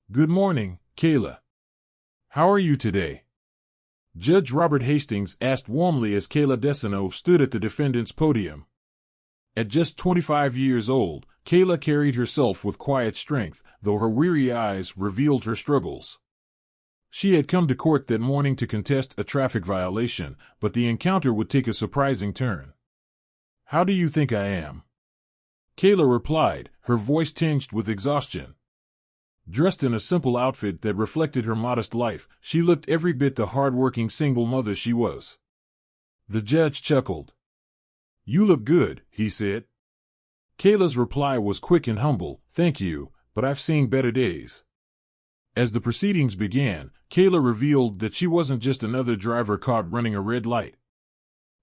Good morning, Kayla. How are you today? Judge Robert Hastings asked warmly as Kayla Desano stood at the defendant's podium. At just 25 years old, Kayla carried herself with quiet strength, though her weary eyes revealed her struggles. She had come to court that morning to contest a traffic violation, but the encounter would take a surprising turn. "How do you think I am?" Kayla replied, her voice tinged with exhaustion. Dressed in a simple outfit that reflected her modest life, she looked every bit the hard-working single mother she was. The judge chuckled. "You look good," he said. Kayla's reply was quick and humble, "Thank you, but I've seen better days." As the proceedings began, Kayla revealed that she wasn't just another driver caught running a red light.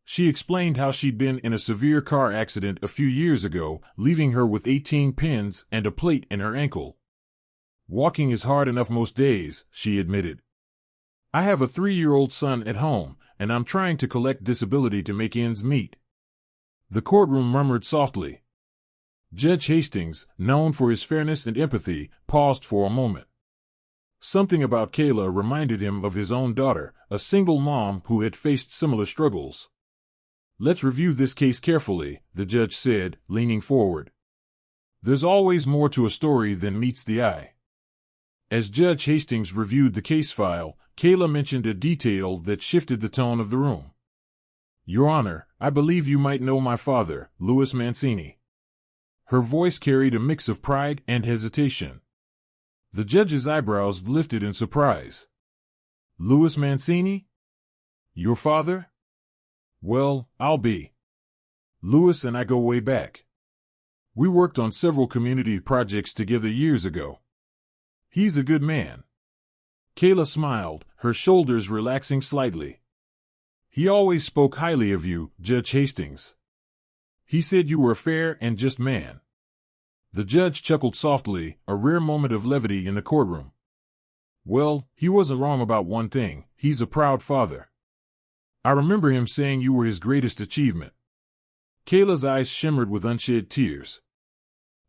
She explained how she'd been in a severe car accident a few years ago, leaving her with 18 pins and a plate in her ankle. "Walking is hard enough most days," she admitted. "I have a 3-year-old son at home, and I'm trying to collect disability to make ends meet." The courtroom murmured softly. Judge Hastings, known for his fairness and empathy, paused for a moment. Something about Kayla reminded him of his own daughter, a single mom who had faced similar struggles. "Let's review this case carefully," the judge said, leaning forward. "There's always more to a story than meets the eye." As Judge Hastings reviewed the case file, Kayla mentioned a detail that shifted the tone of the room. "Your Honor, I believe you might know my father, Louis Mancini." Her voice carried a mix of pride and hesitation. The judge's eyebrows lifted in surprise. "Louis Mancini? Your father? Well, I'll be. Louis and I go way back. We worked on several community projects together years ago. He's a good man." Kayla smiled, her shoulders relaxing slightly. "He always spoke highly of you, Judge Hastings. He said you were a fair and just man." The judge chuckled softly, a rare moment of levity in the courtroom. "Well, he wasn't wrong about one thing. He's a proud father. I remember him saying you were his greatest achievement." Kayla's eyes shimmered with unshed tears.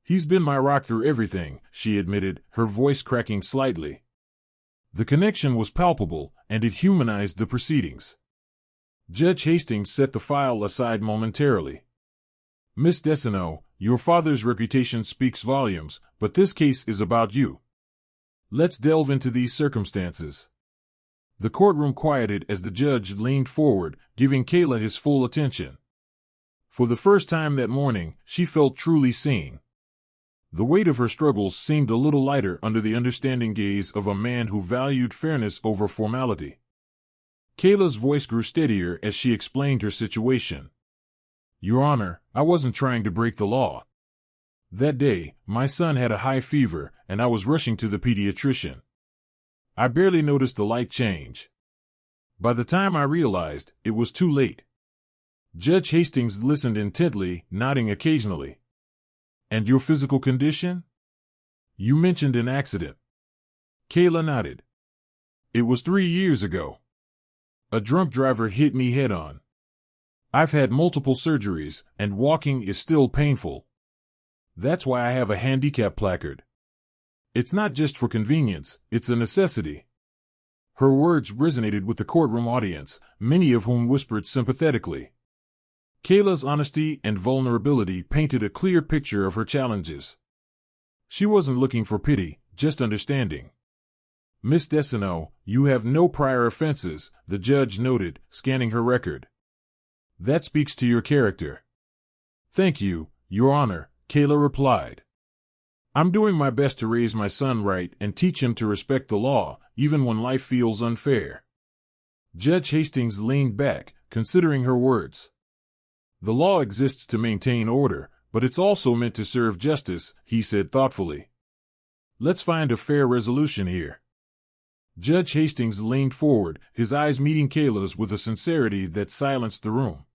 "He's been my rock through everything," she admitted, her voice cracking slightly. The connection was palpable, and it humanized the proceedings. Judge Hastings set the file aside momentarily. "Miss Desano, your father's reputation speaks volumes, but this case is about you. Let's delve into these circumstances." The courtroom quieted as the judge leaned forward, giving Kayla his full attention. For the first time that morning, she felt truly seen. The weight of her struggles seemed a little lighter under the understanding gaze of a man who valued fairness over formality. Kayla's voice grew steadier as she explained her situation. "Your Honor, I wasn't trying to break the law. That day, my son had a high fever, and I was rushing to the pediatrician. I barely noticed the light change. By the time I realized, it was too late." Judge Hastings listened intently, nodding occasionally. "And your physical condition? You mentioned an accident." Kayla nodded. "It was 3 years ago. A drunk driver hit me head-on. I've had multiple surgeries, and walking is still painful. That's why I have a handicap placard. It's not just for convenience, it's a necessity." Her words resonated with the courtroom audience, many of whom whispered sympathetically. Kayla's honesty and vulnerability painted a clear picture of her challenges. She wasn't looking for pity, just understanding. "Miss Desano, you have no prior offenses," the judge noted, scanning her record. "That speaks to your character." "Thank you, Your Honor," Kayla replied. "I'm doing my best to raise my son right and teach him to respect the law, even when life feels unfair." Judge Hastings leaned back, considering her words. "The law exists to maintain order, but it's also meant to serve justice," he said thoughtfully. "Let's find a fair resolution here." Judge Hastings leaned forward, his eyes meeting Kayla's with a sincerity that silenced the room.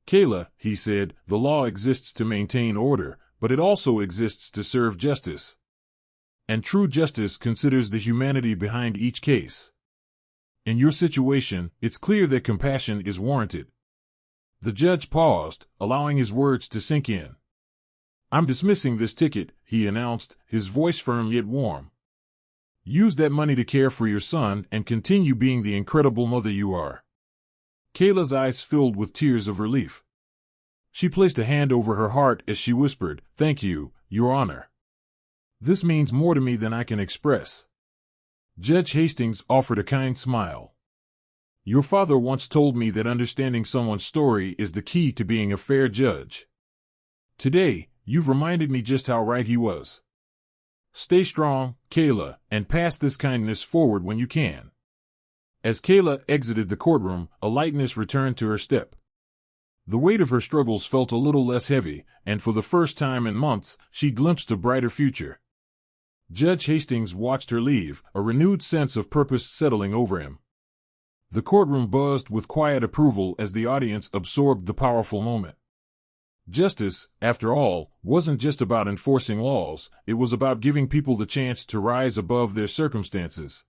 "Kayla," he said, "the law exists to maintain order, but it also exists to serve justice. And true justice considers the humanity behind each case. In your situation, it's clear that compassion is warranted." The judge paused, allowing his words to sink in. "I'm dismissing this ticket," he announced, his voice firm yet warm. Use that money to care for your son and continue being the incredible mother you are." Kayla's eyes filled with tears of relief. She placed a hand over her heart as she whispered, "Thank you, Your Honor. This means more to me than I can express." Judge Hastings offered a kind smile. "Your father once told me that understanding someone's story is the key to being a fair judge. Today, you've reminded me just how right he was. Stay strong, Kayla, and pass this kindness forward when you can." As Kayla exited the courtroom, a lightness returned to her step. The weight of her struggles felt a little less heavy, and for the first time in months, she glimpsed a brighter future. Judge Hastings watched her leave, a renewed sense of purpose settling over him. The courtroom buzzed with quiet approval as the audience absorbed the powerful moment. Justice, after all, wasn't just about enforcing laws, it was about giving people the chance to rise above their circumstances.